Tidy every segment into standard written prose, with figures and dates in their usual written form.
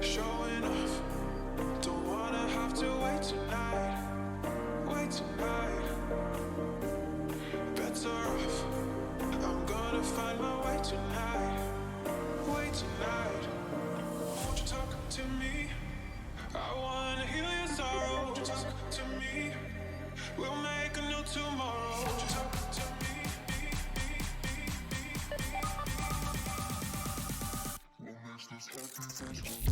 Showing off, don't wanna have to wait tonight. Wait tonight, better off. I'm gonna find my way tonight. Wait tonight, won't you talk to me? I wanna heal your sorrow. Won't you talk to me? We'll make a new tomorrow. Won't you talk to me? We'll make this happy face.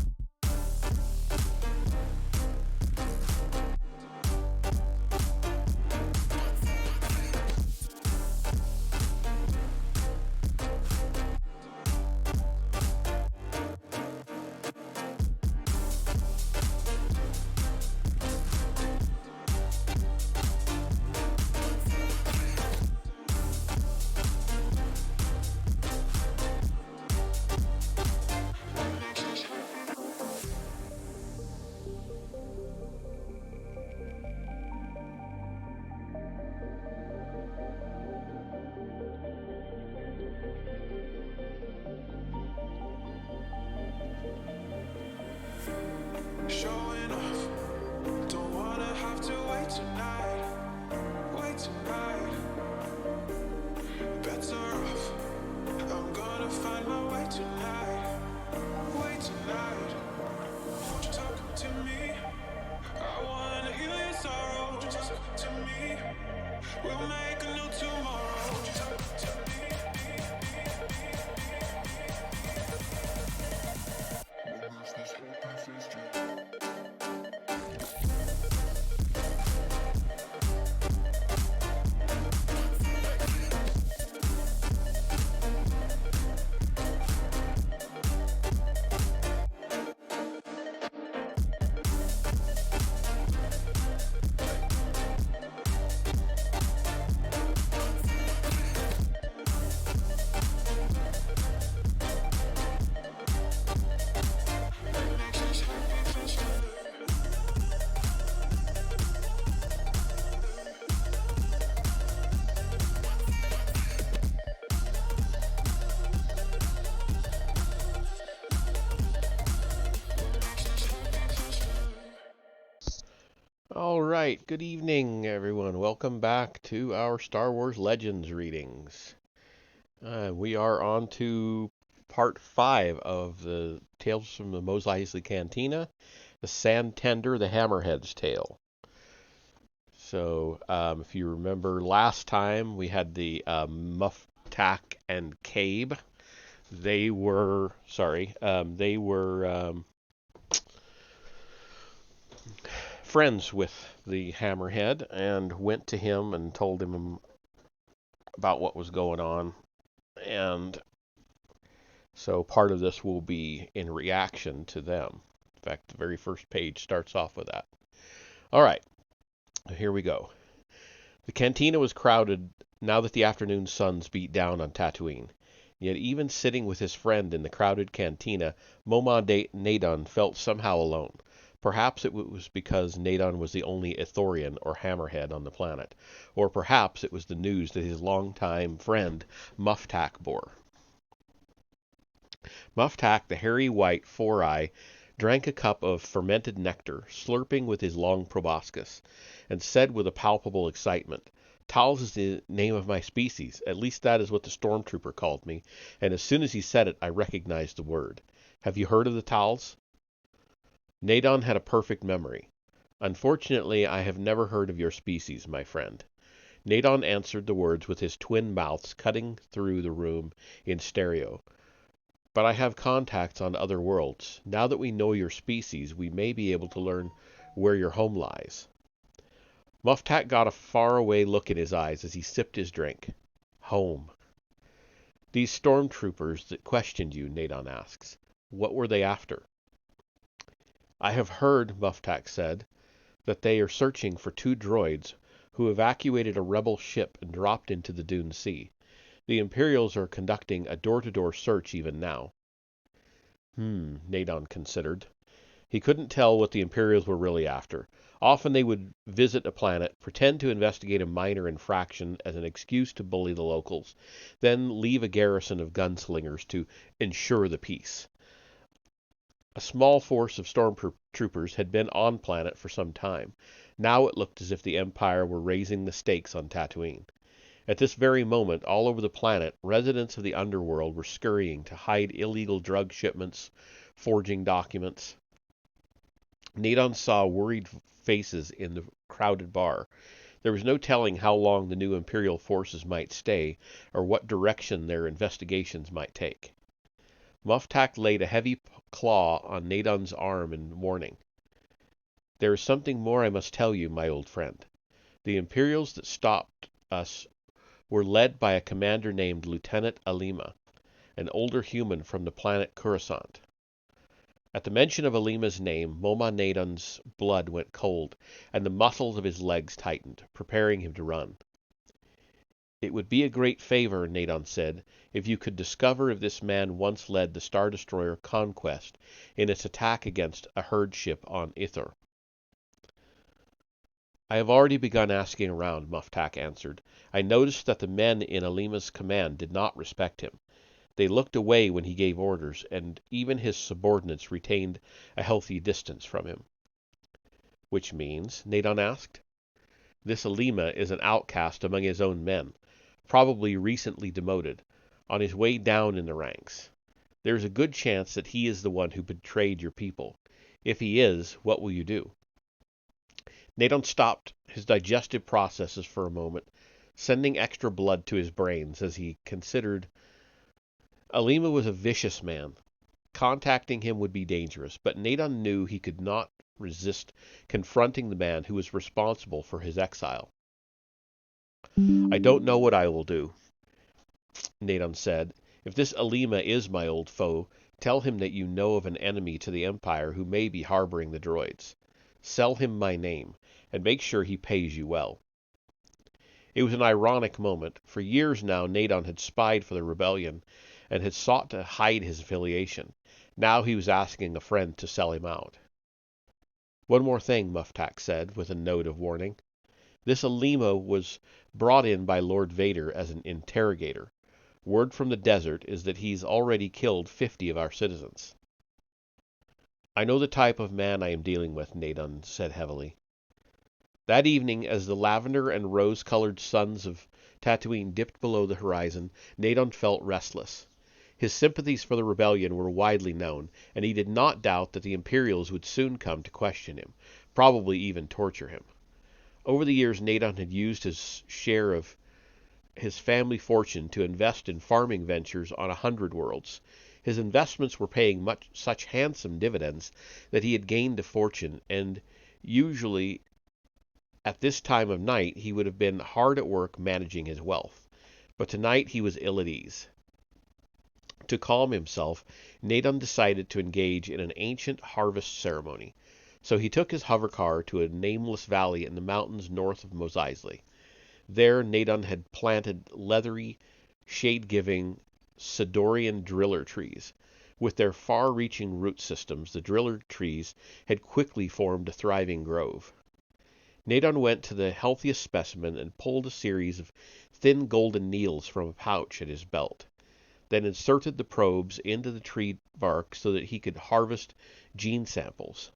Showing off, don't wanna have to wait tonight. Wait tonight, better off. I'm gonna find my way tonight. Wait tonight, won't you talk to me? I wanna heal your sorrow. Won't you talk to me? We'll make a new tomorrow. Won't you talk to me? We'll make this happy face. All right, good evening, everyone. Welcome back to our Star Wars Legends readings. We are on to part 5 of the Tales from the Mos Eisley Cantina, the Sand Tender, the Hammerhead's Tale. So, if you remember last time, we had the Muftak and Cabe. They were friends with the Hammerhead and went to him and told him about what was going on. And so part of this will be in reaction to them. In fact, the very first page starts off with that. All right, here we go. The cantina was crowded now that the afternoon suns beat down on Tatooine. Yet even sitting with his friend in the crowded cantina, Moma Nadon felt somehow alone. Perhaps it was because Nadon was the only Ithorian or Hammerhead on the planet, or perhaps it was the news that his longtime friend Muftak bore. Muftak, the hairy white four-eye, drank a cup of fermented nectar, slurping with his long proboscis, and said with a palpable excitement, "Tals is the name of my species. At least that is what the stormtrooper called me, and as soon as he said it, I recognized the word. Have you heard of the Tals?" Nadon had a perfect memory. "Unfortunately, I have never heard of your species, my friend." Nadon answered the words with his twin mouths cutting through the room in stereo. "But I have contacts on other worlds. Now that we know your species, we may be able to learn where your home lies." Muftak got a faraway look in his eyes as he sipped his drink. Home. "These stormtroopers that questioned you," Nadon asks, "what were they after?" "I have heard," Muftak said, "that they are searching for 2 droids who evacuated a rebel ship and dropped into the Dune Sea. The Imperials are conducting a door-to-door search even now." Nadon considered. He couldn't tell what the Imperials were really after. Often they would visit a planet, pretend to investigate a minor infraction as an excuse to bully the locals, then leave a garrison of gunslingers to ensure the peace. A small force of stormtroopers had been on planet for some time. Now it looked as if the Empire were raising the stakes on Tatooine. At this very moment, all over the planet, residents of the underworld were scurrying to hide illegal drug shipments, forging documents. Nadon saw worried faces in the crowded bar. There was no telling how long the new Imperial forces might stay, or what direction their investigations might take. Muftak laid a heavy claw on Nadon's arm in warning. "There is something more I must tell you, my old friend. The Imperials that stopped us were led by a commander named Lieutenant Alima, an older human from the planet Coruscant." At the mention of Alima's name, Moma Nadon's blood went cold, and the muscles of his legs tightened, preparing him to run. "It would be a great favor," Nadon said, "if you could discover if this man once led the Star Destroyer Conquest in its attack against a herd ship on Ithor." "I have already begun asking around," Muftak answered. "I noticed that the men in Alima's command did not respect him. They looked away when he gave orders, and even his subordinates retained a healthy distance from him." "Which means?" Nadon asked. "This Alima is an outcast among his own men, probably recently demoted, on his way down in the ranks. There is a good chance that he is the one who betrayed your people. If he is, what will you do?" Nadon stopped his digestive processes for a moment, sending extra blood to his brains as he considered. Alima was a vicious man. Contacting him would be dangerous, but Nadon knew he could not resist confronting the man who was responsible for his exile. "I don't know what I will do," Nadon said. "If this Alima is my old foe, tell him that you know of an enemy to the Empire who may be harboring the droids. Sell him my name, and make sure he pays you well." It was an ironic moment. For years now, Nadon had spied for the rebellion and had sought to hide his affiliation. Now he was asking a friend to sell him out. "One more thing," Muftak said, with a note of warning. "This Alima was brought in by Lord Vader as an interrogator. Word from the desert is that he's already killed 50 of our citizens." "I know the type of man I am dealing with," Nadon said heavily. That evening, as the lavender and rose-colored suns of Tatooine dipped below the horizon, Nadon felt restless. His sympathies for the rebellion were widely known, and he did not doubt that the Imperials would soon come to question him, probably even torture him. Over the years, Nadon had used his share of his family fortune to invest in farming ventures on 100 worlds. His investments were paying such handsome dividends that he had gained a fortune, and usually at this time of night he would have been hard at work managing his wealth. But tonight he was ill at ease. To calm himself, Nadon decided to engage in an ancient harvest ceremony. So he took his hovercar to a nameless valley in the mountains north of Mos Eisley. There Nadon had planted leathery, shade-giving Sidorian driller trees. With their far-reaching root systems, the driller trees had quickly formed a thriving grove. Nadon went to the healthiest specimen and pulled a series of thin golden needles from a pouch at his belt, then inserted the probes into the tree bark so that he could harvest gene samples.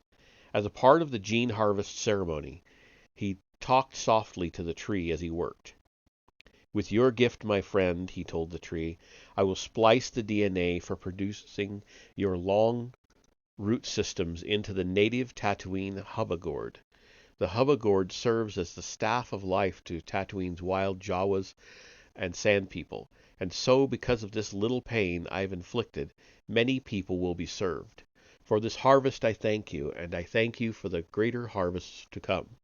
As a part of the gene harvest ceremony, he talked softly to the tree as he worked. "With your gift, my friend," he told the tree, "I will splice the DNA for producing your long root systems into the native Tatooine hubba gourd. The hubba gourd serves as the staff of life to Tatooine's wild Jawas and Sand People, and so, because of this little pain I have inflicted, many people will be served. For this harvest I thank you, and I thank you for the greater harvests to come."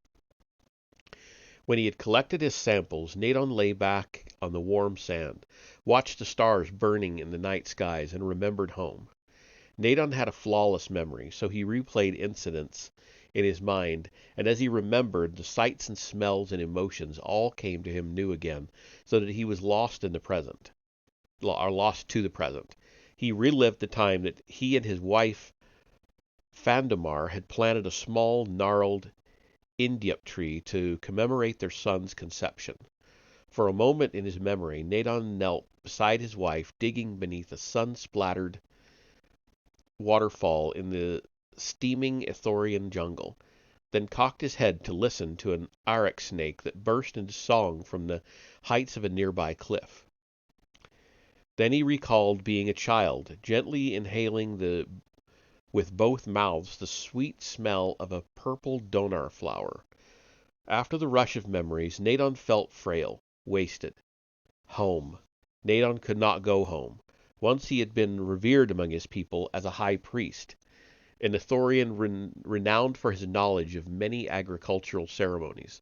When he had collected his samples, Nadon lay back on the warm sand, watched the stars burning in the night skies, and remembered home. Nadon had a flawless memory, so he replayed incidents in his mind, and as he remembered, the sights and smells and emotions all came to him new again, so that he was lost in the present, or lost to the present. He relived the time that he and his wife, Fandamar, had planted a small, gnarled Indiup tree to commemorate their son's conception. For a moment in his memory, Nadon knelt beside his wife, digging beneath a sun-splattered waterfall in the steaming Ithorian jungle, then cocked his head to listen to an arex snake that burst into song from the heights of a nearby cliff. Then he recalled being a child, gently inhaling with both mouths the sweet smell of a purple donar flower. After the rush of memories, Nadon felt frail, wasted. Home. Nadon could not go home. Once he had been revered among his people as a high priest, an Ithorian renowned for his knowledge of many agricultural ceremonies.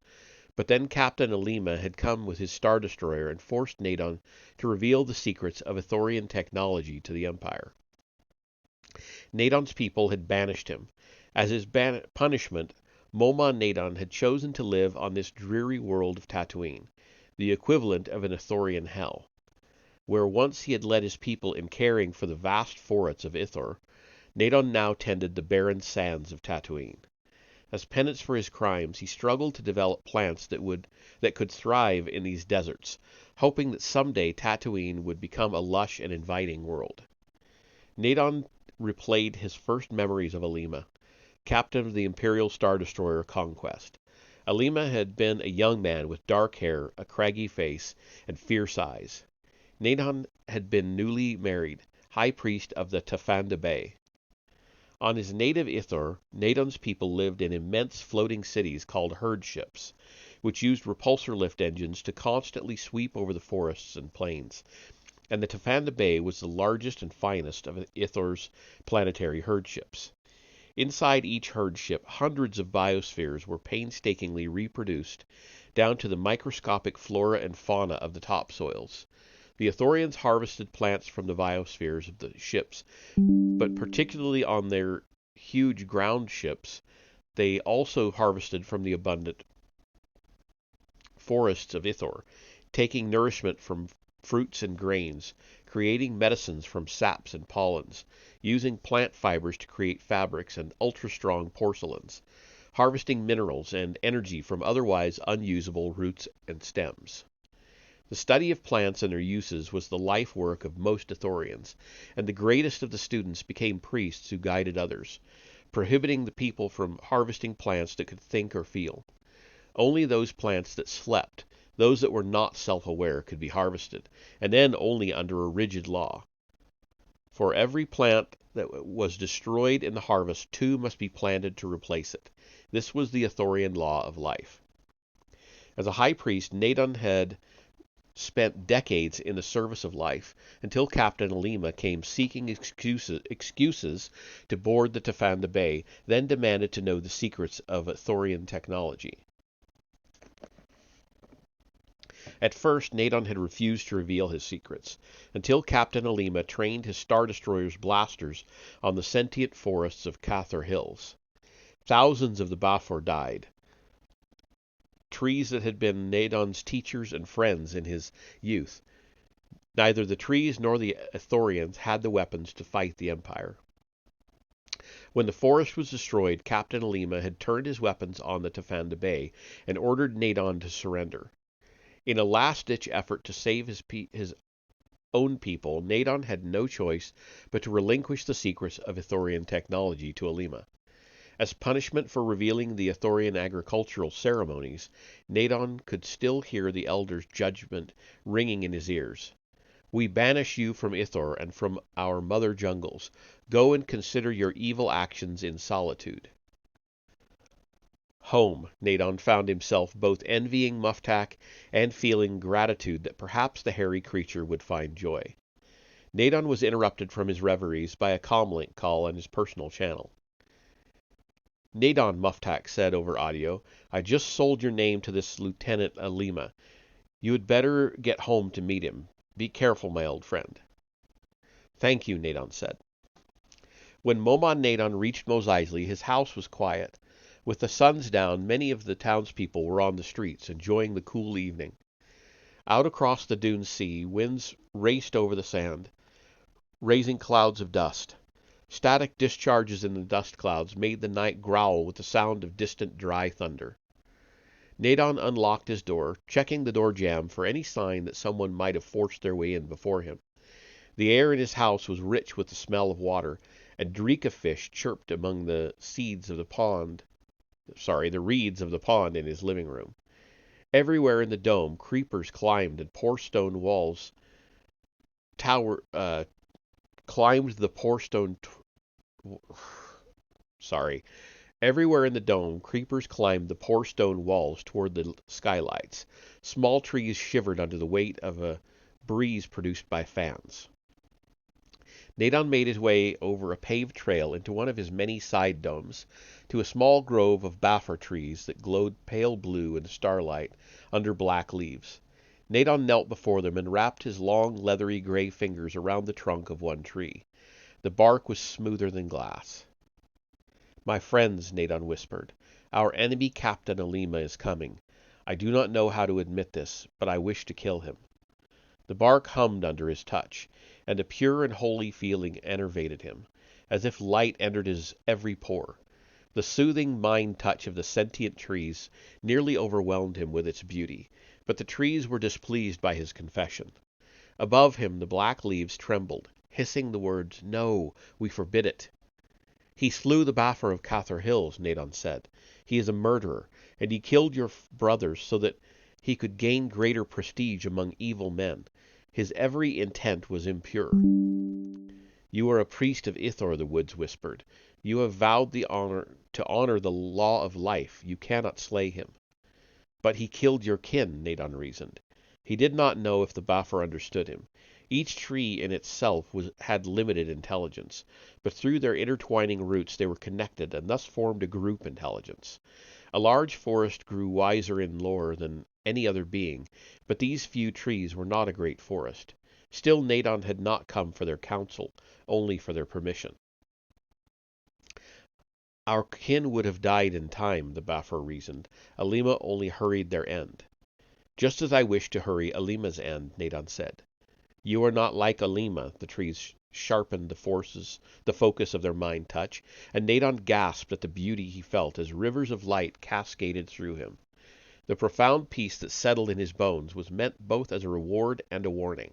But then Captain Alima had come with his Star Destroyer and forced Nadon to reveal the secrets of Ithorian technology to the Empire. Nadon's people had banished him. As his punishment, Moma Nadon had chosen to live on this dreary world of Tatooine, the equivalent of an Ithorian hell. Where once he had led his people in caring for the vast forests of Ithor, Nadon now tended the barren sands of Tatooine. As penance for his crimes, he struggled to develop plants that could thrive in these deserts, hoping that someday Tatooine would become a lush and inviting world. Nadon replayed his first memories of Alima, captain of the Imperial Star Destroyer Conquest. Alima had been a young man with dark hair, a craggy face, and fierce eyes. Nadon had been newly married, high priest of the Tafanda Bay. On his native Ithor, Nadon's people lived in immense floating cities called herd ships, which used repulsor lift engines to constantly sweep over the forests and plains, and the Tafanda Bay was the largest and finest of Ithor's planetary herd ships. Inside each herd ship, hundreds of biospheres were painstakingly reproduced, down to the microscopic flora and fauna of the topsoils. The Ithorians harvested plants from the biospheres of the ships, but particularly on their huge ground ships, they also harvested from the abundant forests of Ithor, taking nourishment from fruits and grains, creating medicines from saps and pollens, using plant fibers to create fabrics and ultra-strong porcelains, harvesting minerals and energy from otherwise unusable roots and stems. The study of plants and their uses was the life work of most Ithorians, and the greatest of the students became priests who guided others, prohibiting the people from harvesting plants that could think or feel. Only those plants that slept, those that were not self-aware, could be harvested, and then only under a rigid law. For every plant that was destroyed in the harvest, two must be planted to replace it. This was the Ithorian law of life. As a high priest, Nadon had spent decades in the service of life, until Captain Alima came seeking excuses to board the Tafanda Bay, then demanded to know the secrets of Ithorian technology. At first, Nadon had refused to reveal his secrets, until Captain Alima trained his Star Destroyer's blasters on the sentient forests of Cathar Hills. Thousands of the Bafor died, trees that had been Nadon's teachers and friends in his youth. Neither the trees nor the Ithorians had the weapons to fight the Empire. When the forest was destroyed, Captain Alima had turned his weapons on the Tafanda Bay and ordered Nadon to surrender. In a last-ditch effort to save his own people, Nadon had no choice but to relinquish the secrets of Ithorian technology to Alima. As punishment for revealing the Ithorian agricultural ceremonies, Nadon could still hear the elders' judgment ringing in his ears. "We banish you from Ithor and from our mother jungles. Go and consider your evil actions in solitude." Home, Nadon found himself both envying Muftak and feeling gratitude that perhaps the hairy creature would find joy. Nadon was interrupted from his reveries by a comlink call on his personal channel. "Nadon," Muftak said over audio, "I just sold your name to this Lieutenant Alima. You had better get home to meet him. Be careful, my old friend." "Thank you," Nadon said. When Moma Nadon reached Mos Eisley, his house was quiet. With the suns down, many of the townspeople were on the streets, enjoying the cool evening. Out across the dune sea, winds raced over the sand, raising clouds of dust. Static discharges in the dust clouds made the night growl with the sound of distant dry thunder. Nadon unlocked his door, checking the door jamb for any sign that someone might have forced their way in before him. The air in his house was rich with the smell of water, and drika fish chirped among the reeds of the pond in his living room. Everywhere in the dome, creepers climbed and poor stone walls tower climbed the poor stone. Sorry. Everywhere in the dome, creepers climbed the poor stone walls toward the skylights. Small trees shivered under the weight of a breeze produced by fans. Nadon made his way over a paved trail into one of his many side domes, to a small grove of baffer trees that glowed pale blue in the starlight under black leaves. Nadon knelt before them and wrapped his long, leathery gray fingers around the trunk of one tree. The bark was smoother than glass. "My friends," Nadon whispered, "our enemy Captain Alima is coming. I do not know how to admit this, but I wish to kill him." The bark hummed under his touch, and a pure and holy feeling enervated him, as if light entered his every pore. The soothing mind touch of the sentient trees nearly overwhelmed him with its beauty, but the trees were displeased by his confession. Above him the black leaves trembled, hissing the words, "No, we forbid it." "He slew the Baffer of Cather Hills," Nadon said. "He is a murderer, and he killed your brothers so that he could gain greater prestige among evil men. His every intent was impure." "You are a priest of Ithor," the woods whispered. "You have vowed to honor the law of life. You cannot slay him." "But he killed your kin," Nadon reasoned. He did not know if the Baffer understood him. Each tree in itself had limited intelligence, but through their intertwining roots they were connected and thus formed a group intelligence. A large forest grew wiser in lore than any other being, but these few trees were not a great forest. Still Nadon had not come for their counsel, only for their permission. "Our kin would have died in time," the Baffer reasoned. "Alima only hurried their end." "Just as I wish to hurry Alima's end," Nadon said. "You are not like Alima." The trees sharpened the focus of their mind touch, and Nadon gasped at the beauty he felt as rivers of light cascaded through him. The profound peace that settled in his bones was meant both as a reward and a warning.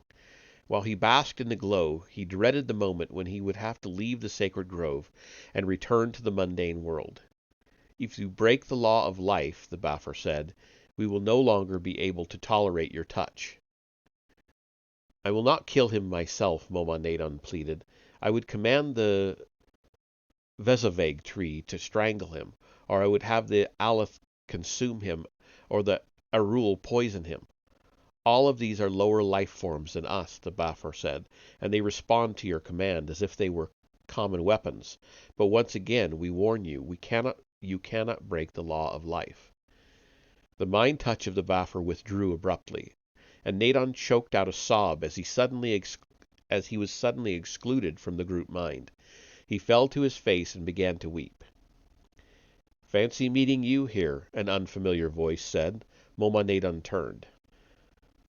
While he basked in the glow, he dreaded the moment when he would have to leave the sacred grove and return to the mundane world. "If you break the law of life," the Baffer said, "we will no longer be able to tolerate your touch." "I will not kill him myself," Nadon pleaded. "I would command the Vezaveg tree to strangle him, or I would have the Aleth consume him, or the Arul poison him. All of these are lower life forms than us," the Baffer said, "and they respond to your command as if they were common weapons. But once again, we warn you, you cannot break the law of life." The mind touch of the Baffer withdrew abruptly, and Nadon choked out a sob as he was suddenly excluded from the group mind. He fell to his face and began to weep. "Fancy meeting you here," an unfamiliar voice said. Nadon turned.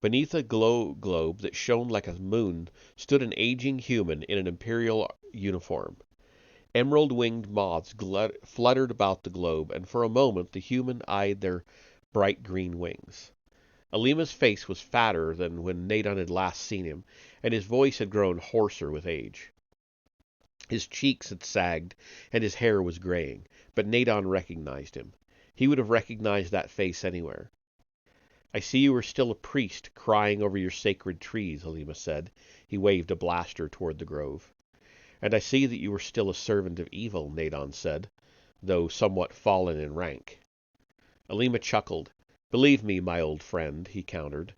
Beneath a globe that shone like a moon stood an aging human in an imperial uniform. Emerald-winged moths fluttered about the globe, and for a moment the human eyed their bright green wings. Alima's face was fatter than when Nadon had last seen him, and his voice had grown hoarser with age. His cheeks had sagged, and his hair was graying, but Nadon recognized him. He would have recognized that face anywhere. "I see you are still a priest, crying over your sacred trees," Alima said. He waved a blaster toward the grove. "And I see that you are still a servant of evil," Nadon said, "though somewhat fallen in rank." Alima chuckled. "Believe me, my old friend," he countered,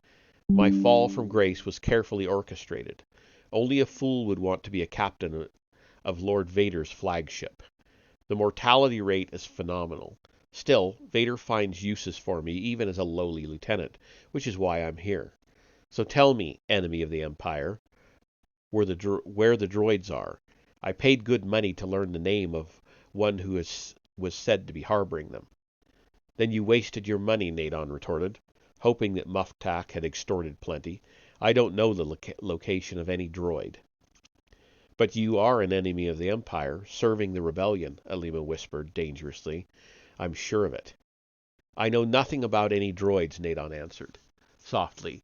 "my fall from grace was carefully orchestrated. Only a fool would want to be a captain of Lord Vader's flagship. The mortality rate is phenomenal. Still, Vader finds uses for me even as a lowly lieutenant, which is why I'm here. So tell me, enemy of the Empire, where the droids are. I paid good money to learn the name of one who was said to be harboring them." "Then you wasted your money," Nadon retorted, hoping that Muftak had extorted plenty. "I don't know the location of any droid." "But you are an enemy of the Empire, serving the rebellion," Alima whispered dangerously. "I'm sure of it." "I know nothing about any droids," Nadon answered softly.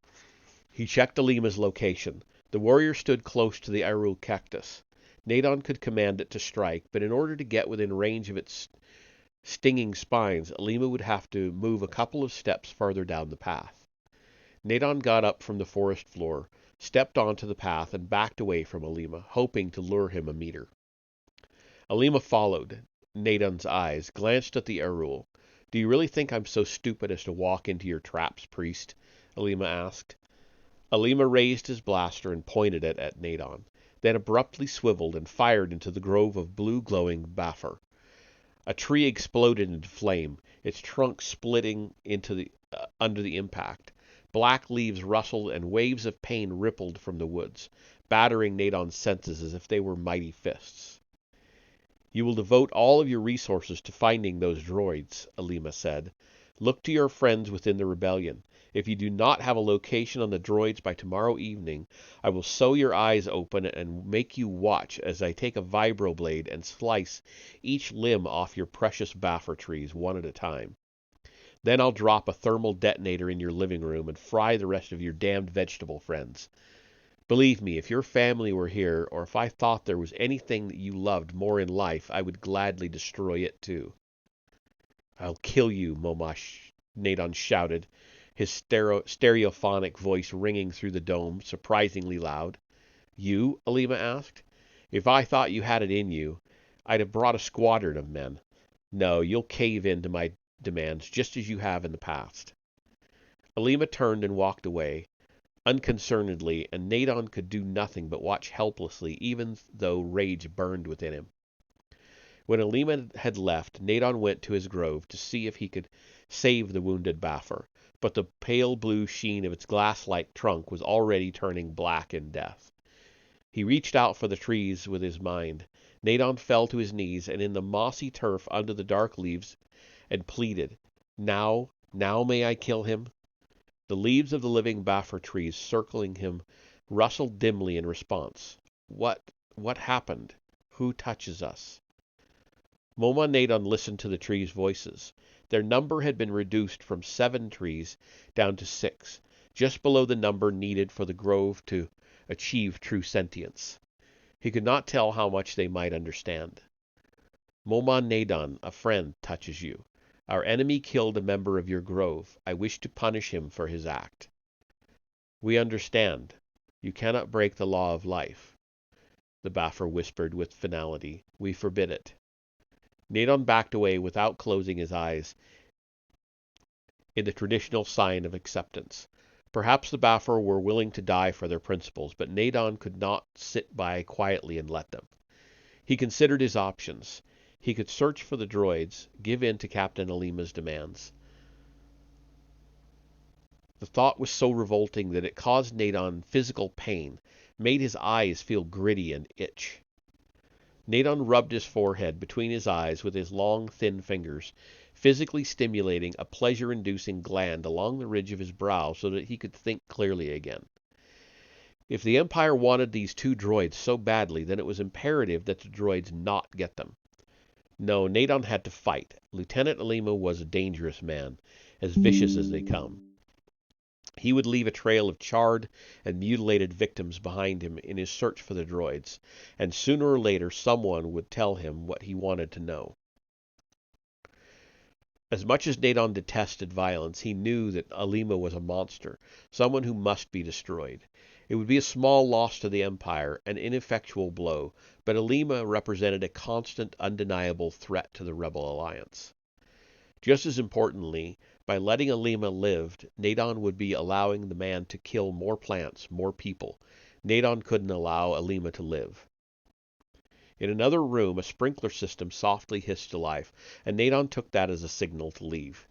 He checked Alima's location. The warrior stood close to the Arul cactus. Nadon could command it to strike, but in order to get within range of its stinging spines, Alima would have to move a couple of steps farther down the path. Nadon got up from the forest floor, stepped onto the path, and backed away from Alima, hoping to lure him a meter. Alima followed Nadon's eyes, glanced at the Erul. "Do you really think I'm so stupid as to walk into your traps, priest?" Alima asked. Alima raised his blaster and pointed it at Nadon, then abruptly swiveled and fired into the grove of blue-glowing bafur. A tree exploded into flame, its trunk splitting under the impact. Black leaves rustled and waves of pain rippled from the woods, battering Nadon's senses as if they were mighty fists. "You will devote all of your resources to finding those droids," Alima said. "Look to your friends within the rebellion. If you do not have a location on the droids by tomorrow evening, I will sew your eyes open and make you watch as I take a vibroblade and slice each limb off your precious baffer trees one at a time. Then I'll drop a thermal detonator in your living room and fry the rest of your damned vegetable friends. Believe me, if your family were here, or if I thought there was anything that you loved more in life, I would gladly destroy it too." "I'll kill you," Momash Nadon shouted, his stereophonic voice ringing through the dome, surprisingly loud. "You?" Alima asked. "If I thought you had it in you, I'd have brought a squadron of men. No, you'll cave in to my demands just as you have in the past." Alima turned and walked away, unconcernedly, and Nadon could do nothing but watch helplessly, even though rage burned within him. When Alima had left, Nadon went to his grove to see if he could save the wounded baffer, but the pale blue sheen of its glass-like trunk was already turning black in death. He reached out for the trees with his mind. Nadon fell to his knees and in the mossy turf under the dark leaves and pleaded, "Now may I kill him?" The leaves of the living baffer trees circling him rustled dimly in response. What happened? Who touches us?" Moma Nadon listened to the trees' voices. Their number had been reduced from 7 trees down to 6, just below the number needed for the grove to achieve true sentience. He could not tell how much they might understand. "Moma Nadon, a friend, touches you. Our enemy killed a member of your grove. I wish to punish him for his act." "We understand. You cannot break the law of life," the baffer whispered with finality. "We forbid it." Nadon backed away without closing his eyes in the traditional sign of acceptance. Perhaps the baffer were willing to die for their principles, but Nadon could not sit by quietly and let them. He considered his options. He could search for the droids, give in to Captain Alima's demands. The thought was so revolting that it caused Nadon physical pain, made his eyes feel gritty and itch. Nadon rubbed his forehead between his eyes with his long, thin fingers, physically stimulating a pleasure-inducing gland along the ridge of his brow so that he could think clearly again. If the Empire wanted these 2 droids so badly, then it was imperative that the droids not get them. No, Nadon had to fight. Lieutenant Alima was a dangerous man, as vicious as they come. He would leave a trail of charred and mutilated victims behind him in his search for the droids, and sooner or later someone would tell him what he wanted to know. As much as Nadon detested violence, he knew that Alima was a monster, someone who must be destroyed. It would be a small loss to the Empire, an ineffectual blow, but Alima represented a constant, undeniable threat to the Rebel Alliance. Just as importantly, by letting Alima live, Nadon would be allowing the man to kill more plants, more people. Nadon couldn't allow Alima to live. In another room, a sprinkler system softly hissed to life, and Nadon took that as a signal to leave.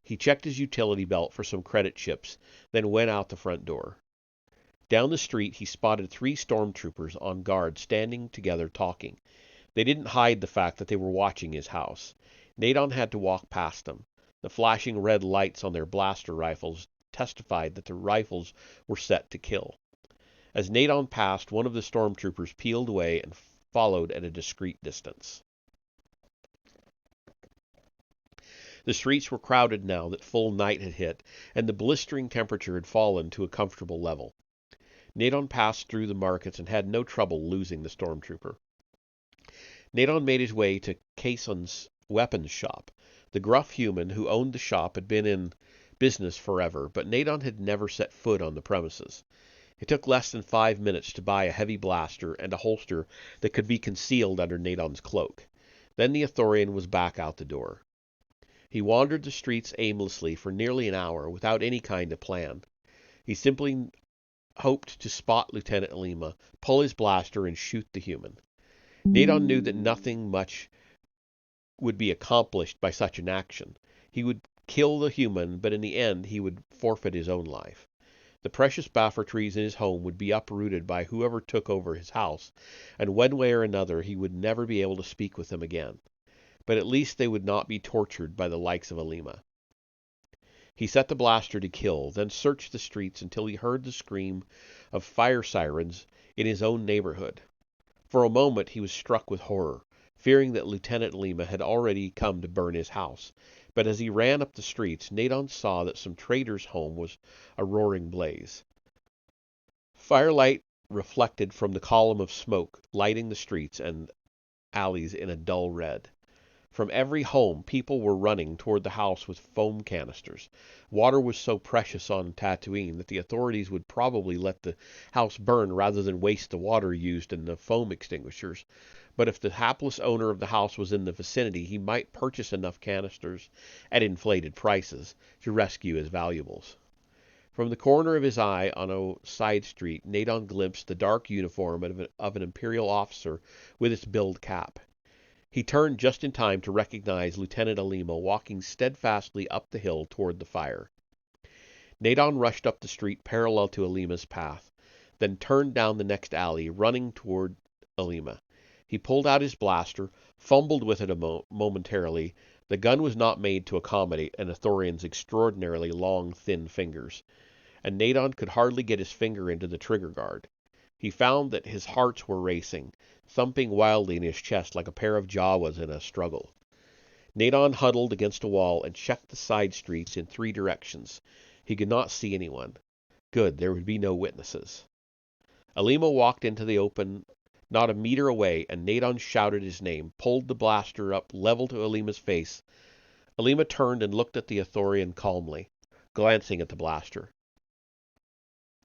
He checked his utility belt for some credit chips, then went out the front door. Down the street, he spotted 3 stormtroopers on guard standing together talking. They didn't hide the fact that they were watching his house. Nadon had to walk past them. The flashing red lights on their blaster rifles testified that the rifles were set to kill. As Nadon passed, one of the stormtroopers peeled away and followed at a discreet distance. The streets were crowded now that full night had hit, and the blistering temperature had fallen to a comfortable level. Nadon passed through the markets and had no trouble losing the stormtrooper. Nadon made his way to Kason's weapons shop. The gruff human who owned the shop had been in business forever, but Nadon had never set foot on the premises. It took less than 5 minutes to buy a heavy blaster and a holster that could be concealed under Nadon's cloak. Then the Ithorian was back out the door. He wandered the streets aimlessly for nearly an hour without any kind of plan. He simply hoped to spot Lieutenant Alima, pull his blaster, and shoot the human. Nadon knew that nothing much would be accomplished by such an action. He would kill the human, but in the end he would forfeit his own life. The precious baffer trees in his home would be uprooted by whoever took over his house, and one way or another he would never be able to speak with them again. But at least they would not be tortured by the likes of Alima. He set the blaster to kill, then searched the streets until he heard the scream of fire sirens in his own neighborhood. For a moment he was struck with horror, fearing that Lieutenant Alima had already come to burn his house. But as he ran up the streets, Nadon saw that some trader's home was a roaring blaze. Firelight reflected from the column of smoke, lighting the streets and alleys in a dull red. From every home, people were running toward the house with foam canisters. Water was so precious on Tatooine that the authorities would probably let the house burn rather than waste the water used in the foam extinguishers. But if the hapless owner of the house was in the vicinity, he might purchase enough canisters at inflated prices to rescue his valuables. From the corner of his eye on a side street, Nadon glimpsed the dark uniform of an Imperial officer with its billed cap. He turned just in time to recognize Lieutenant Alima walking steadfastly up the hill toward the fire. Nadon rushed up the street parallel to Alima's path, then turned down the next alley, running toward Alima. He pulled out his blaster, fumbled with it momentarily. The gun was not made to accommodate an Ithorian's extraordinarily long, thin fingers, and Nadon could hardly get his finger into the trigger guard. He found that his hearts were racing, thumping wildly in his chest like a pair of Jawas in a struggle. Nadon huddled against a wall and checked the side streets in 3 directions. He could not see anyone. Good, there would be no witnesses. Alima walked into the open not a meter away, and Nadon shouted his name, pulled the blaster up level to Alima's face. Alima turned and looked at the Ithorian calmly, glancing at the blaster.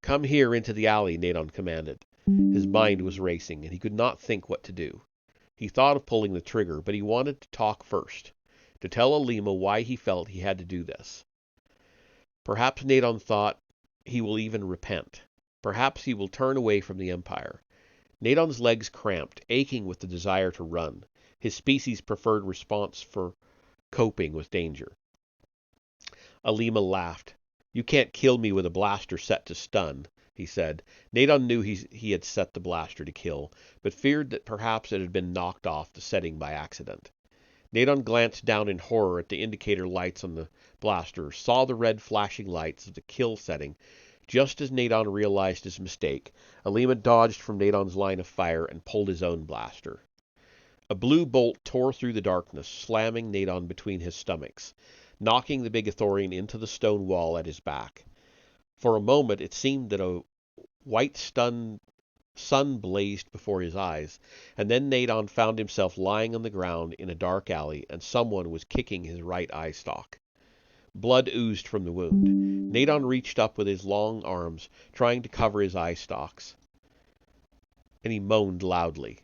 "Come here into the alley," Nadon commanded. His mind was racing, and he could not think what to do. He thought of pulling the trigger, but he wanted to talk first, to tell Alima why he felt he had to do this. Perhaps, Nadon thought, he will even repent. Perhaps he will turn away from the Empire. Nadon's legs cramped, aching with the desire to run, his species' preferred response for coping with danger. Alima laughed. "You can't kill me with a blaster set to stun," he said. Nadon knew he had set the blaster to kill, but feared that perhaps it had been knocked off the setting by accident. Nadon glanced down in horror at the indicator lights on the blaster, saw the red flashing lights of the kill setting. Just as Nadon realized his mistake, Alima dodged from Nadon's line of fire and pulled his own blaster. A blue bolt tore through the darkness, slamming Nadon between his stomachs, knocking the big Ithorian into the stone wall at his back. For a moment it seemed that a white sun blazed before his eyes, and then Nadon found himself lying on the ground in a dark alley, and someone was kicking his right eye stalk. Blood oozed from the wound. Nadon reached up with his long arms, trying to cover his eye stalks, and he moaned loudly.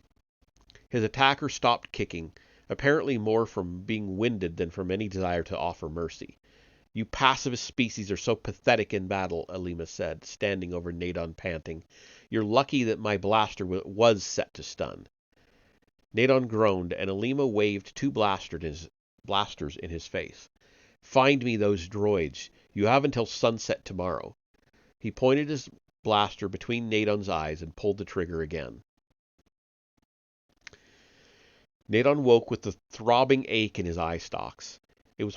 His attacker stopped kicking, apparently more from being winded than from any desire to offer mercy. "You pacifist species are so pathetic in battle," Alima said, standing over Nadon panting. "You're lucky that my blaster was set to stun." Nadon groaned, and Alima waved 2 blasters in his face. "Find me those droids. You have until sunset tomorrow." He pointed his blaster between Nadon's eyes and pulled the trigger again. Nadon woke with the throbbing ache in his eye stalks. It was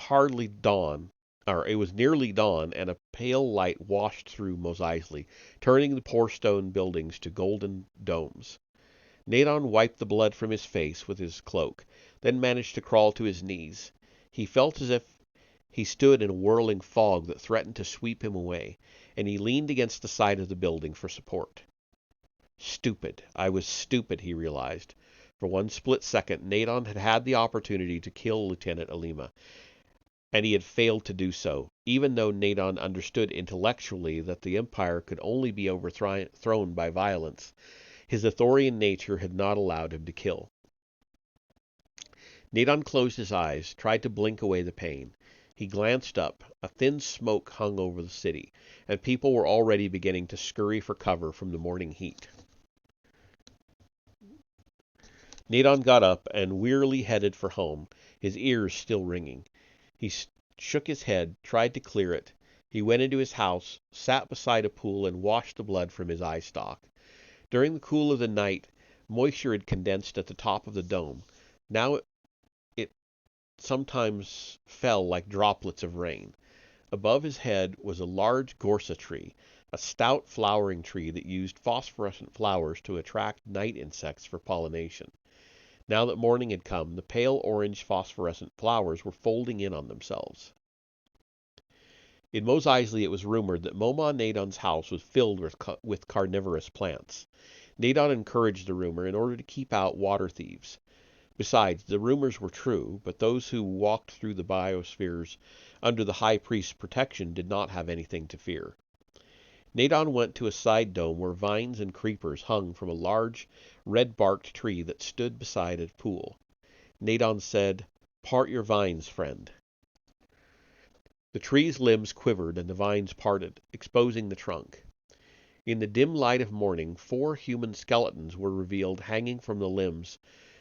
nearly dawn, and a pale light washed through Mos Eisley, turning the poor stone buildings to golden domes. Nadon wiped the blood from his face with his cloak, then managed to crawl to his knees. He felt as if he stood in a whirling fog that threatened to sweep him away, and he leaned against the side of the building for support. "Stupid. I was stupid," he realized. For one split second, Nadon had had the opportunity to kill Lieutenant Alima, and he had failed to do so, even though Nadon understood intellectually that the Empire could only be overthrown by violence. His Ithorian nature had not allowed him to kill. Nadon closed his eyes, tried to blink away the pain. He glanced up. A thin smoke hung over the city, and people were already beginning to scurry for cover from the morning heat. Nadon got up and wearily headed for home, his ears still ringing. He shook his head, tried to clear it. He went into his house, sat beside a pool, and washed the blood from his eye stalk. During the cool of the night, moisture had condensed at the top of the dome. Now it sometimes fell like droplets of rain. Above his head was a large gorsa tree, a stout flowering tree that used phosphorescent flowers to attract night insects for pollination. Now that morning had come, the pale orange phosphorescent flowers were folding in on themselves. In Mos Eisley it was rumored that Momon Nadon's house was filled with carnivorous plants. Nadon encouraged the rumor in order to keep out water thieves. Besides, the rumors were true, but those who walked through the biospheres under the High Priest's protection did not have anything to fear. Nadon went to a side dome where vines and creepers hung from a large, red-barked tree that stood beside a pool. Nadon said, "Part your vines, friend." The tree's limbs quivered and the vines parted, exposing the trunk. In the dim light of morning, 4 human skeletons were revealed hanging from the limbs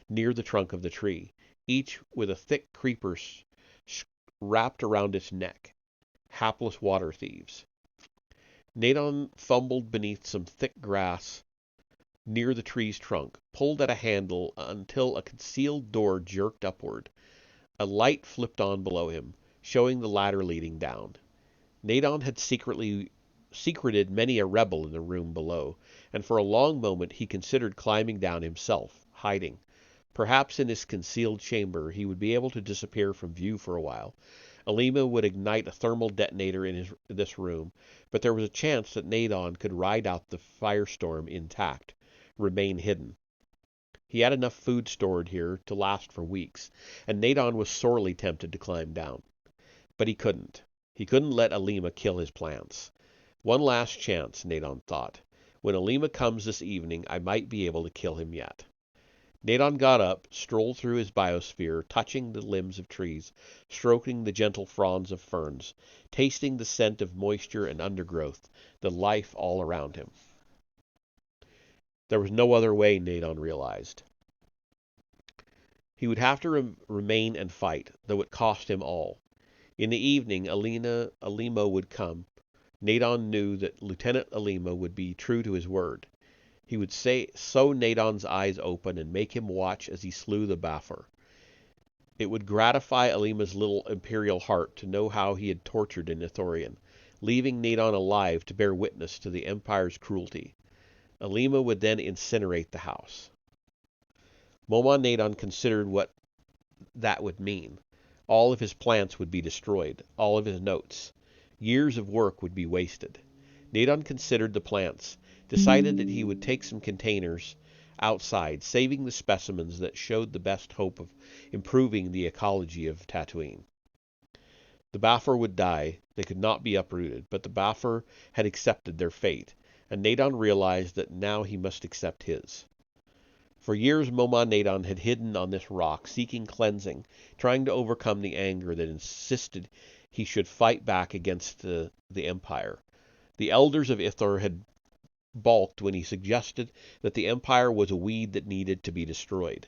near the trunk of the tree, each with a thick creeper wrapped around its neck. Hapless water thieves. Nadon fumbled beneath some thick grass near the tree's trunk, pulled at a handle until a concealed door jerked upward. A light flipped on below him, showing the ladder leading down. Nadon had secreted many a rebel in the room below, and for a long moment he considered climbing down himself, hiding. Perhaps in this concealed chamber he would be able to disappear from view for a while. Alima would ignite a thermal detonator in this room, but there was a chance that Nadon could ride out the firestorm intact, remain hidden. He had enough food stored here to last for weeks, and Nadon was sorely tempted to climb down. But he couldn't. He couldn't let Alima kill his plants. One last chance, Nadon thought. When Alima comes this evening, I might be able to kill him yet. Nadon got up, strolled through his biosphere, touching the limbs of trees, stroking the gentle fronds of ferns, tasting the scent of moisture and undergrowth, the life all around him. There was no other way, Nadon realized. He would have to remain and fight, though it cost him all. In the evening, Alima would come. Nadon knew that Lieutenant Alima would be true to his word. He would sew Nadon's eyes open and make him watch as he slew the Baffer. It would gratify Alima's little imperial heart to know how he had tortured an Ithorian, leaving Nadon alive to bear witness to the Empire's cruelty. Alima would then incinerate the house. Momon Nadon considered what that would mean. All of his plants would be destroyed, all of his notes. Years of work would be wasted. Nadon considered the plants, decided that he would take some containers outside, saving the specimens that showed the best hope of improving the ecology of Tatooine. The Baffer would die, they could not be uprooted, but the Baffer had accepted their fate, and Nadon realized that now he must accept his. For years Momon Nadon had hidden on this rock, seeking cleansing, trying to overcome the anger that insisted he should fight back against the Empire. The elders of Ithor had balked when he suggested that the Empire was a weed that needed to be destroyed.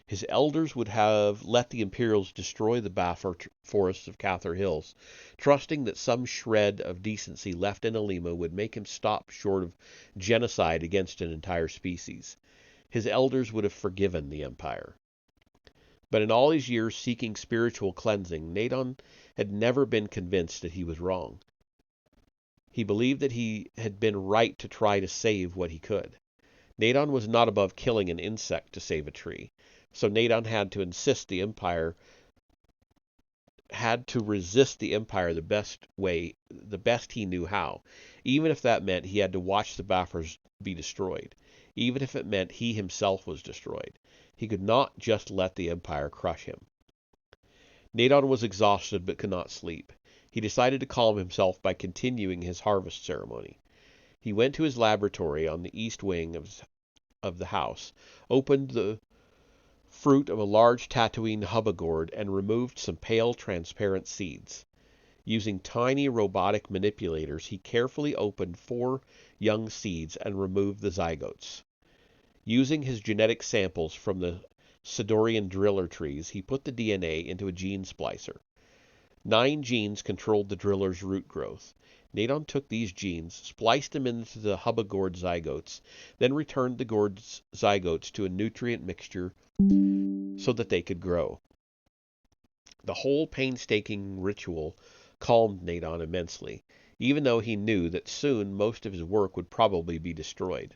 His elders would have let the Imperials destroy the Baffer forests of Cathar Hills, trusting that some shred of decency left in Alima would make him stop short of genocide against an entire species. His elders would have forgiven the Empire. But in all his years seeking spiritual cleansing, Nadon had never been convinced that he was wrong. He believed that he had been right to try to save what he could. Nadon was not above killing an insect to save a tree, so Nadon had to resist the Empire the best he knew how, even if that meant he had to watch the Baffers be destroyed. even if it meant he himself was destroyed. He could not just let the Empire crush him. Nadon was exhausted but could not sleep. He decided to calm himself by continuing his harvest ceremony. He went to his laboratory on the east wing of the house, opened the fruit of a large Tatooine hubba gourd, and removed some pale, transparent seeds. Using tiny robotic manipulators, he carefully opened 4 young seeds and removed the zygotes. Using his genetic samples from the Sidorian driller trees, he put the DNA into a gene splicer. 9 genes controlled the driller's root growth. Nadon took these genes, spliced them into the hubba gourd zygotes, then returned the gourd's zygotes to a nutrient mixture so that they could grow. The whole painstaking ritual calmed Nadon immensely, even though he knew that soon most of his work would probably be destroyed.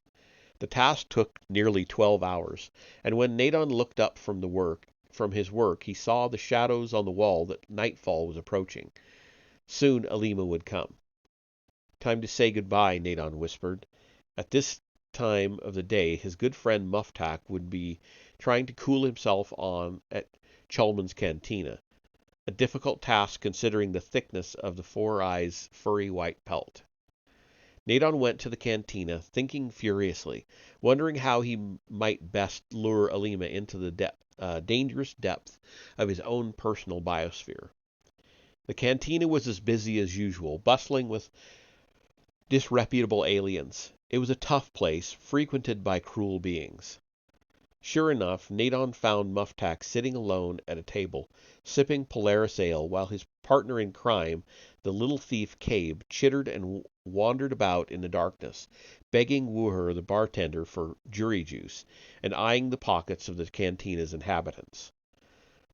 The task took nearly 12 hours, and when Nadon looked up from his work, he saw the shadows on the wall that nightfall was approaching. Soon Alima would come. "Time to say goodbye," Nadon whispered. At this time of the day his good friend Muftak would be trying to cool himself on at Chalmun's Cantina, a difficult task considering the thickness of the Four Eyes' furry white pelt. Nadon went to the Cantina, thinking furiously, wondering how he might best lure Alima into the dangerous depth of his own personal biosphere. The Cantina was as busy as usual, bustling with disreputable aliens. It was a tough place, frequented by cruel beings. Sure enough, Nadon found Muftak sitting alone at a table, sipping Polaris ale, while his partner in crime, the little thief Cabe, chittered and wandered about in the darkness, begging Wooher the bartender for jury juice, and eyeing the pockets of the Cantina's inhabitants.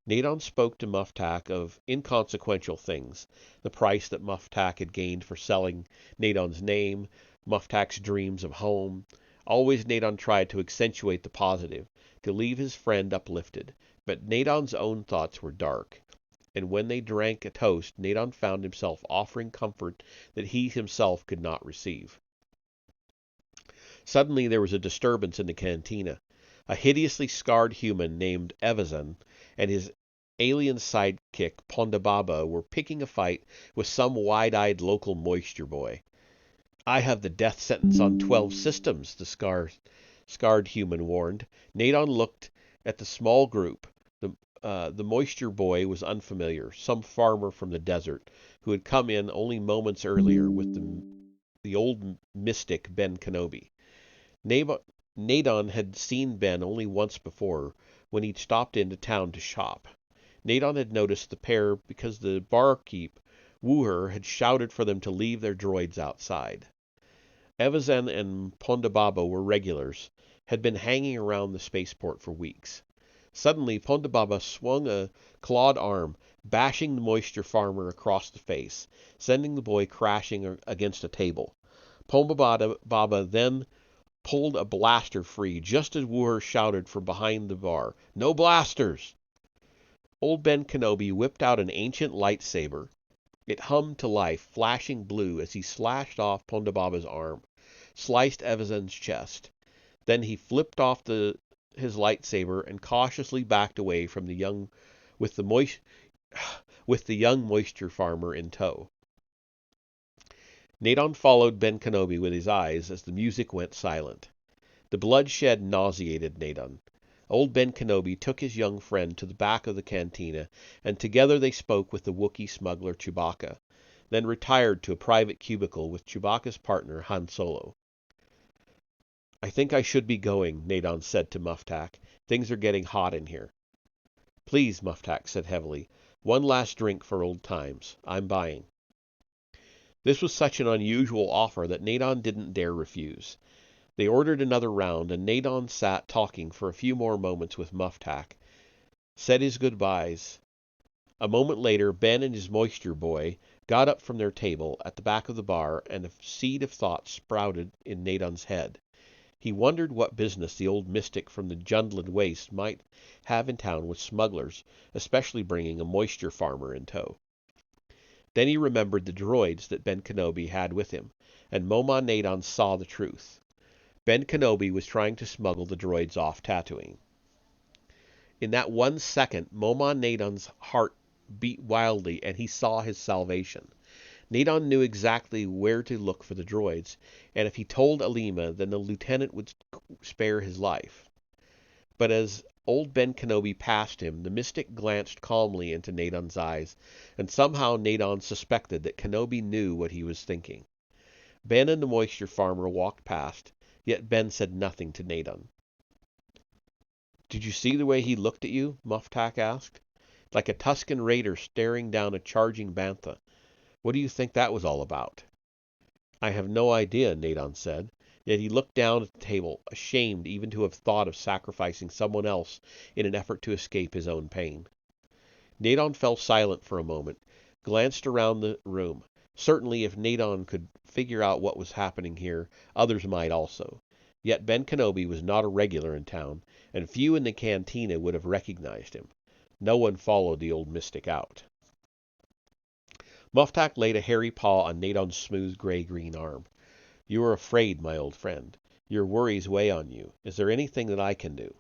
Nadon spoke to Muftak of inconsequential things, the price that Muftak had gained for selling Nadon's name, Muftak's dreams of home. Always Nadon tried to accentuate the positive, to leave his friend uplifted, but Nadon's own thoughts were dark, and when they drank a toast, Nadon found himself offering comfort that he himself could not receive. Suddenly there was a disturbance in the Cantina. A hideously scarred human named Evazan and his alien sidekick Pondababa were picking a fight with some wide-eyed local moisture boy. "I have the death sentence on 12 systems," the scarred human warned. Nadon looked at the small group. The moisture boy was unfamiliar, some farmer from the desert, who had come in only moments earlier with the old mystic Ben Kenobi. Nadon had seen Ben only once before, when he'd stopped into town to shop. Nadon had noticed the pair because the barkeep, Wooher, had shouted for them to leave their droids outside. Evazan and Pondababa were regulars, had been hanging around the spaceport for weeks. Suddenly, Pondababa swung a clawed arm, bashing the moisture farmer across the face, sending the boy crashing against a table. Pondababa then pulled a blaster free just as Wooher shouted from behind the bar, "No blasters!" Old Ben Kenobi whipped out an ancient lightsaber. It hummed to life, flashing blue as he slashed off Pondababa's arm, sliced Evazan's chest. Then he flipped off his lightsaber and cautiously backed away from with the young moisture farmer in tow. Nadon followed Ben Kenobi with his eyes as the music went silent. The bloodshed nauseated Nadon. Old Ben Kenobi took his young friend to the back of the Cantina, and together they spoke with the Wookiee smuggler Chewbacca, then retired to a private cubicle with Chewbacca's partner Han Solo. "I think I should be going," Nadon said to Muftak. "Things are getting hot in here." "Please," Muftak said heavily. "One last drink for old times. I'm buying." This was such an unusual offer that Nadon didn't dare refuse. They ordered another round, and Nadon sat talking for a few more moments with Muftak, said his goodbyes. A moment later, Ben and his moisture boy got up from their table at the back of the bar, and a seed of thought sprouted in Nadon's head. He wondered what business the old mystic from the Jundland Waste might have in town with smugglers, especially bringing a moisture farmer in tow. Then he remembered the droids that Ben Kenobi had with him, and Moma Nadon saw the truth. Ben Kenobi was trying to smuggle the droids off Tatooine. In that 1 second, Momon Nadon's heart beat wildly and he saw his salvation. Nadon knew exactly where to look for the droids, and if he told Alima, then the lieutenant would spare his life. But as old Ben Kenobi passed him, the mystic glanced calmly into Nadon's eyes, and somehow Nadon suspected that Kenobi knew what he was thinking. Ben and the moisture farmer walked past, yet Ben said nothing to Nadon. "Did you see the way he looked at you?" Muftak asked. "Like a Tusken raider staring down a charging bantha. What do you think that was all about?" "I have no idea," Nadon said. Yet he looked down at the table, ashamed even to have thought of sacrificing someone else in an effort to escape his own pain. Nadon fell silent for a moment, glanced around the room. Certainly if Nadon could figure out what was happening here, others might also. Yet Ben Kenobi was not a regular in town, and few in the Cantina would have recognized him. No one followed the old mystic out. Muftak laid a hairy paw on Nadon's smooth gray-green arm. "You are afraid, my old friend. Your worries weigh on you. Is there anything that I can do?"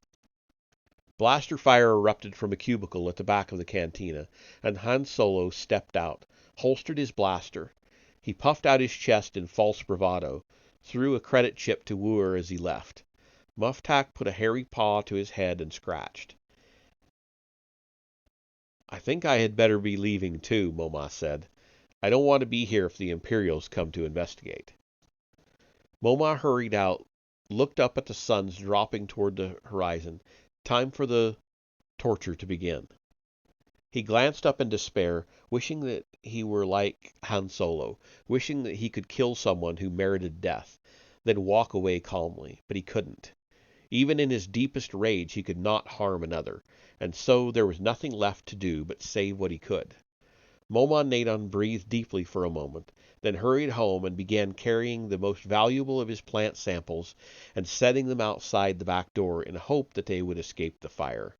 Blaster fire erupted from a cubicle at the back of the cantina, and Han Solo stepped out, holstered his blaster. He puffed out his chest in false bravado, threw a credit chip to Wooer as he left. Muftak put a hairy paw to his head and scratched. "I think I had better be leaving too," Moma said. "I don't want to be here if the Imperials come to investigate." Moma hurried out, looked up at the suns dropping toward the horizon. Time for the torture to begin. He glanced up in despair, wishing that he were like Han Solo, wishing that he could kill someone who merited death, then walk away calmly. But he couldn't. Even in his deepest rage he could not harm another, and so there was nothing left to do but save what he could. Momon Nadon breathed deeply for a moment, then hurried home and began carrying the most valuable of his plant samples and setting them outside the back door in hope that they would escape the fire.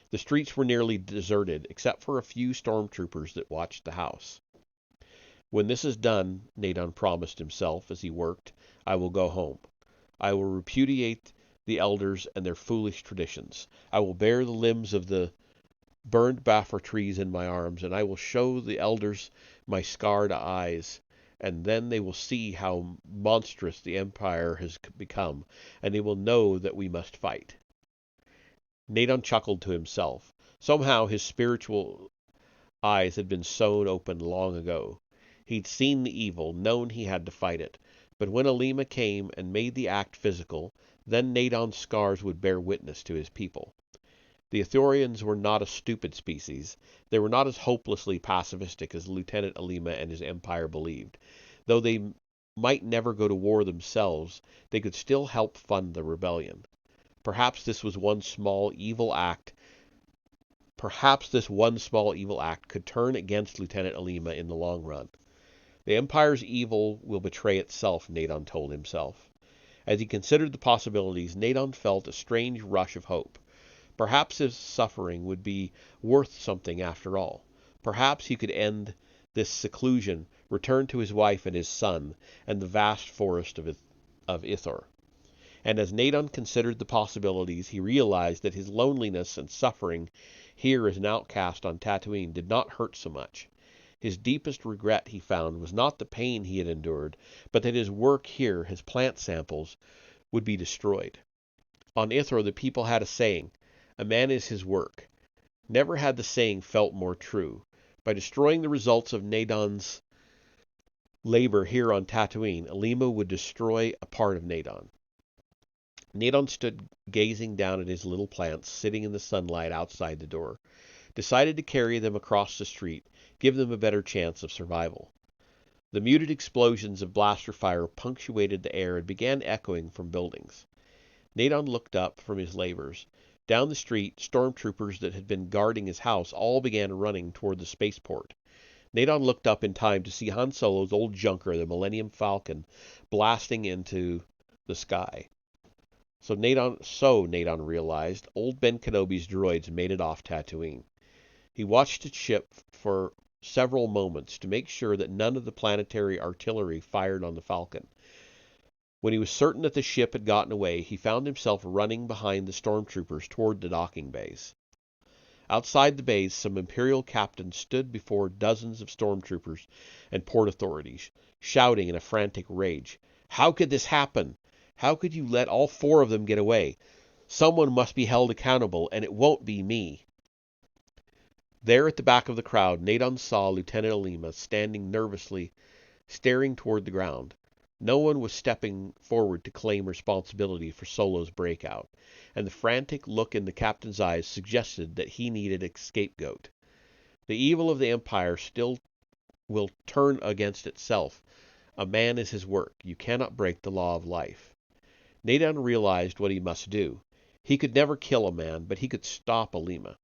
The streets were nearly deserted, except for a few stormtroopers that watched the house. "When this is done," Nadon promised himself as he worked, "I will go home. I will repudiate the elders and their foolish traditions. I will bear the limbs of the burned Bafra trees in my arms, and I will show the elders my scarred eyes, and then they will see how monstrous the Empire has become, and they will know that we must fight." Nadon chuckled to himself. Somehow his spiritual eyes had been sewn open long ago. He'd seen the evil, known he had to fight it. But when Alima came and made the act physical, then Nadon's scars would bear witness to his people. The Ithorians were not a stupid species. They were not as hopelessly pacifistic as Lieutenant Alima and his empire believed. Though they might never go to war themselves, they could still help fund the rebellion. Perhaps this one small evil act could turn against Lieutenant Alima in the long run. The Empire's evil will betray itself, Nadon told himself. As he considered the possibilities, Nadon felt a strange rush of hope. Perhaps his suffering would be worth something after all. Perhaps he could end this seclusion, return to his wife and his son, and the vast forest of Ithor. And as Nadon considered the possibilities, he realized that his loneliness and suffering here as an outcast on Tatooine did not hurt so much. His deepest regret, he found, was not the pain he had endured, but that his work here, his plant samples, would be destroyed. On Ithor the people had a saying, "A man is his work." Never had the saying felt more true. By destroying the results of Nadon's labor here on Tatooine, Alima would destroy a part of Nadon. Nadon stood gazing down at his little plants sitting in the sunlight outside the door, decided to carry them across the street, give them a better chance of survival. The muted explosions of blaster fire punctuated the air and began echoing from buildings. Nadon looked up from his labors. Down the street, stormtroopers that had been guarding his house all began running toward the spaceport. Nadon looked up in time to see Han Solo's old junker, the Millennium Falcon, blasting into the sky. So Nadon realized, old Ben Kenobi's droids made it off Tatooine. He watched its ship for several moments to make sure that none of the planetary artillery fired on the Falcon. When he was certain that the ship had gotten away, he found himself running behind the stormtroopers toward the docking bays. Outside the bays, some Imperial captains stood before dozens of stormtroopers and port authorities, shouting in a frantic rage, "How could this happen? How could you let all 4 of them get away? Someone must be held accountable, and it won't be me." There at the back of the crowd, Nadon saw Lieutenant Alima standing nervously, staring toward the ground. No one was stepping forward to claim responsibility for Solo's breakout, and the frantic look in the captain's eyes suggested that he needed a scapegoat. The evil of the Empire still will turn against itself. A man is his work. You cannot break the law of life. Nadon realized what he must do. He could never kill a man, but he could stop Alima.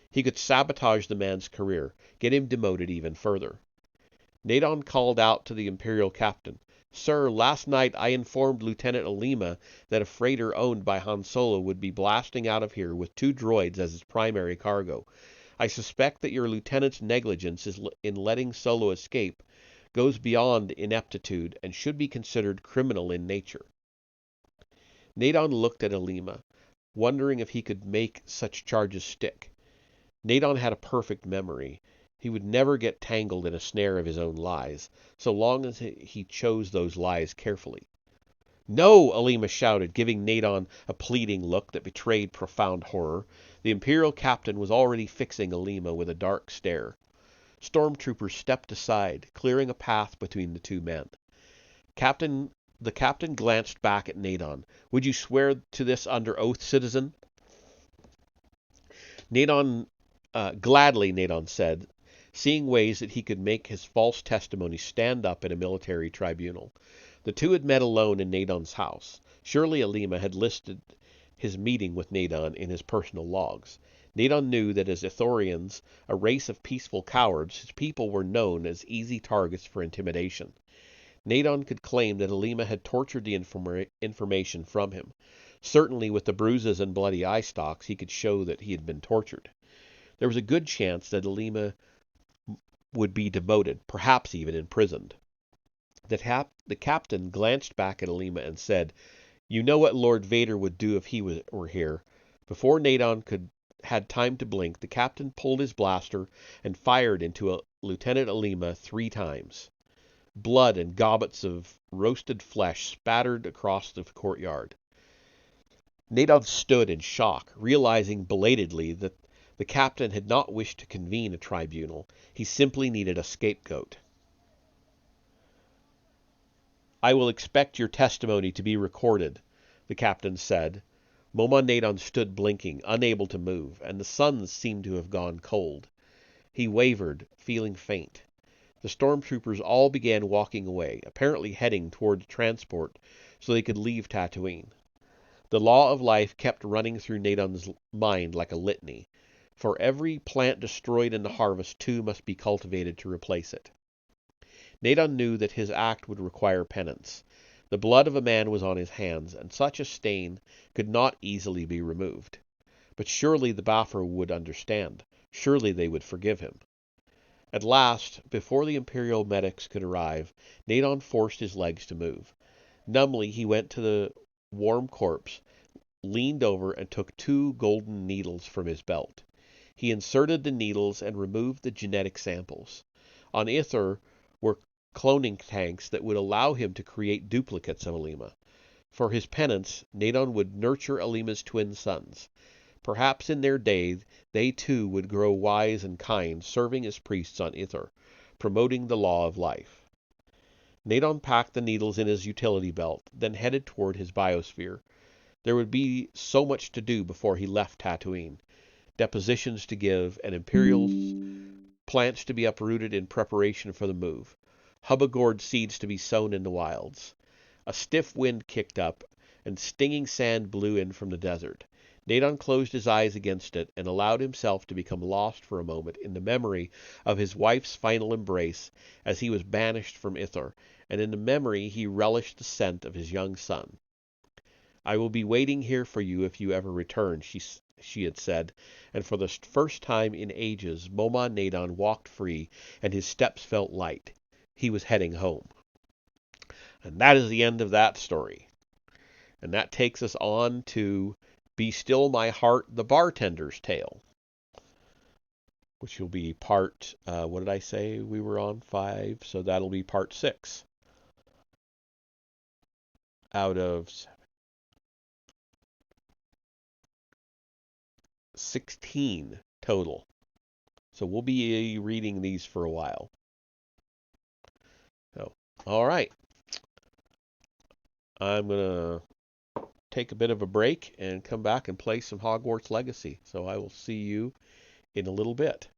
He could sabotage the man's career, get him demoted even further. Nadon called out to the Imperial captain, "Sir, last night I informed Lieutenant Alima that a freighter owned by Han Solo would be blasting out of here with 2 droids as its primary cargo. I suspect that your lieutenant's negligence in letting Solo escape goes beyond ineptitude and should be considered criminal in nature." Nadon looked at Alima, wondering if he could make such charges stick. Nadon had a perfect memory. He would never get tangled in a snare of his own lies, so long as he chose those lies carefully. "No!" Alima shouted, giving Nadon a pleading look that betrayed profound horror. The Imperial captain was already fixing Alima with a dark stare. Stormtroopers stepped aside, clearing a path between the 2 men. The captain glanced back at Nadon. "Would you swear to this under oath, citizen?" Gladly, Nadon said, seeing ways that he could make his false testimony stand up in a military tribunal. The 2 had met alone in Nadon's house. Surely Alima had listed his meeting with Nadon in his personal logs. Nadon knew that as Ithorians, a race of peaceful cowards, his people were known as easy targets for intimidation. Nadon could claim that Alima had tortured the information from him. Certainly with the bruises and bloody eye stalks, he could show that he had been tortured. There was a good chance that Alima would be demoted, perhaps even imprisoned. The captain glanced back at Alima and said, "You know what Lord Vader would do if he were here." Before Nadon had time to blink, the captain pulled his blaster and fired into Lieutenant Alima 3 times. Blood and gobbets of roasted flesh spattered across the courtyard. Nadon stood in shock, realizing belatedly that the captain had not wished to convene a tribunal. He simply needed a scapegoat. "I will expect your testimony to be recorded," the captain said. Moma Nadon stood blinking, unable to move, and the sun seemed to have gone cold. He wavered, feeling faint. The stormtroopers all began walking away, apparently heading toward the transport so they could leave Tatooine. The law of life kept running through Nadon's mind like a litany. For every plant destroyed in the harvest, 2 must be cultivated to replace it. Nadon knew that his act would require penance. The blood of a man was on his hands, and such a stain could not easily be removed. But surely the Bafra would understand. Surely they would forgive him. At last, before the Imperial medics could arrive, Nadon forced his legs to move. Numbly he went to the warm corpse, leaned over, and took 2 golden needles from his belt. He inserted the needles and removed the genetic samples. On Ithor were cloning tanks that would allow him to create duplicates of Alima. For his penance, Nadon would nurture Alima's twin sons. Perhaps in their day, they too would grow wise and kind, serving as priests on Ithor, promoting the law of life. Nadon packed the needles in his utility belt, then headed toward his biosphere. There would be so much to do before he left Tatooine. Depositions to give, and Imperials, plants to be uprooted in preparation for the move. Hubba-gourd seeds to be sown in the wilds. A stiff wind kicked up, and stinging sand blew in from the desert. Nadon closed his eyes against it and allowed himself to become lost for a moment in the memory of his wife's final embrace as he was banished from Ithor, and in the memory he relished the scent of his young son. "I will be waiting here for you if you ever return," she had said, and for the first time in ages Moma Nadon walked free, and his steps felt light. He was heading home. And that is the end of that story. And that takes us on to Be Still My Heart, the Bartender's Tale, which will be part, what did I say we were on? 5, so that'll be part 6 out of 16 total. So we'll be reading these for a while. So, all right. I'm going to take a bit of a break and come back and play some Hogwarts Legacy. So I will see you in a little bit.